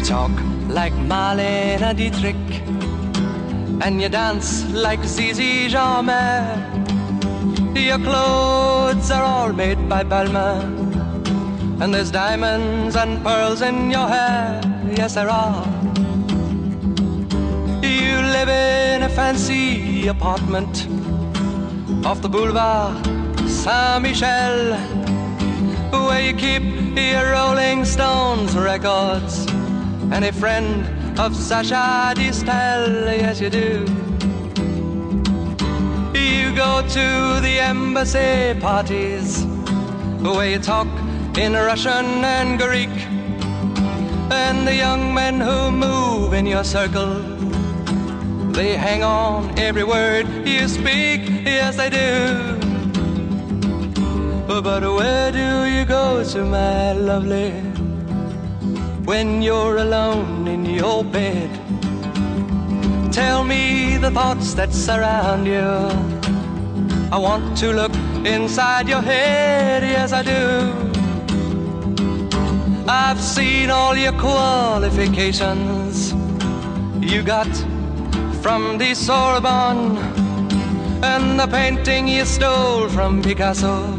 talk like Marlene Dietrich, and you dance like Zizi Jeanmaire. Your clothes are all made by Balmain, and there's diamonds and pearls in your hair. Yes, there are. You live in a fancy apartment off the Boulevard Saint-Michel, where you keep your Rolling Stones records and a friend of Sacha Distel. Yes, you do. You go to the embassy parties where you talk in Russian and Greek, and the young men who move in your circle, they hang on every word you speak. Yes, they do. But where do you go to, my lovely, when you're alone in your bed? Tell me the thoughts that surround you. I want to look inside your head. Yes, I do. I've seen all your qualifications you got from the Sorbonne, and the painting you stole from Picasso.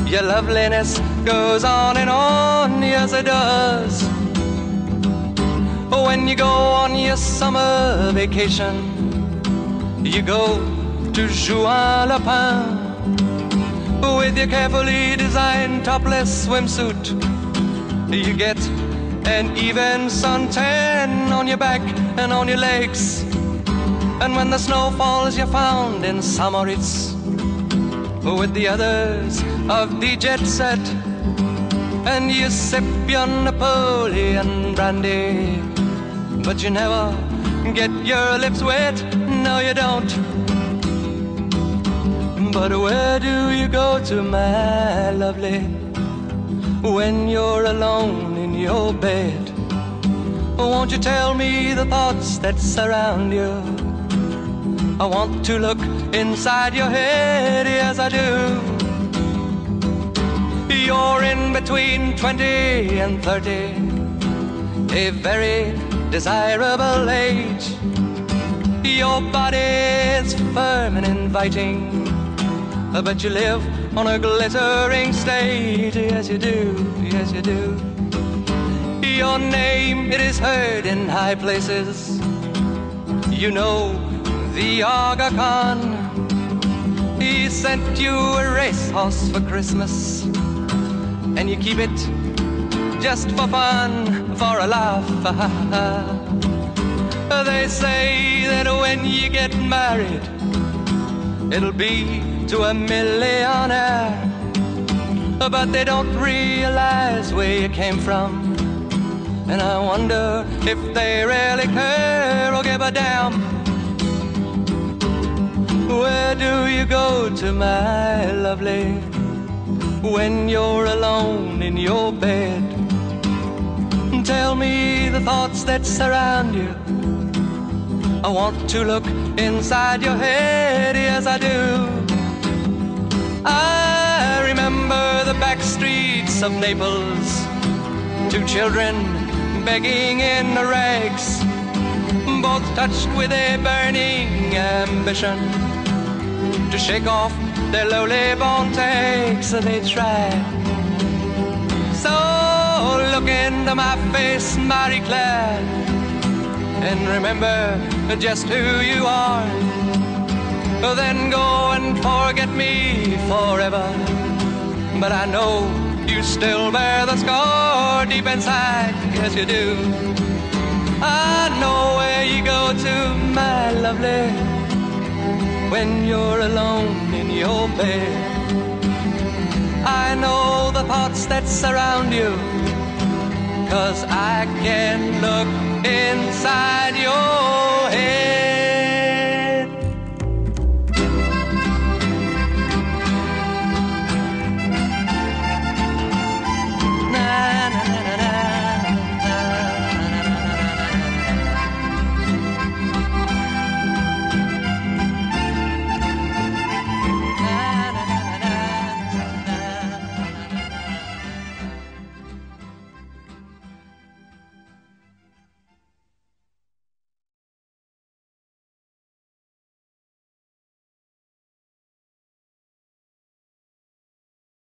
Your loveliness goes on and on, yes it does. When you go on your summer vacation, you go to Juan-le-Pin with your carefully designed topless swimsuit. You get an even suntan on your back and on your legs, and when the snow falls you're found in Samoritz with the others of the jet set, and you sip your Napoleon brandy, but you never get your lips wet. No, you don't. But where do you go to, my lovely, when you're alone in your bed? Won't you tell me the thoughts that surround you? I want to look inside your head. Yes, I do. You're in between 20 and 30, a very desirable age. Your body's firm and inviting, but you live on a glittering stage. Yes, you do. Yes, you do. Your name, it is heard in high places. You know the Aga Khan. He sent you a racehorse for Christmas, and you keep it just for fun, for a laugh. They say that when you get married, it'll be to a millionaire, but they don't realize where you came from, and I wonder if they really care or give a damn. Where do you go to, my lovely, when you're alone in your bed? Tell me the thoughts that surround you. I want to look inside your head. Yes, I do. I remember the back streets of Naples, two children begging in the rags, both touched with a burning ambition to shake off their lowly born takes. They tried. So look into my face, Marie-Claire, and remember just who you are. Then go and forget me forever, but I know you still bear the scar deep inside. Yes, you do. I know where you go to, my lovely, when you're alone in your bed. I know the thoughts that surround you, 'cause I can look inside your head.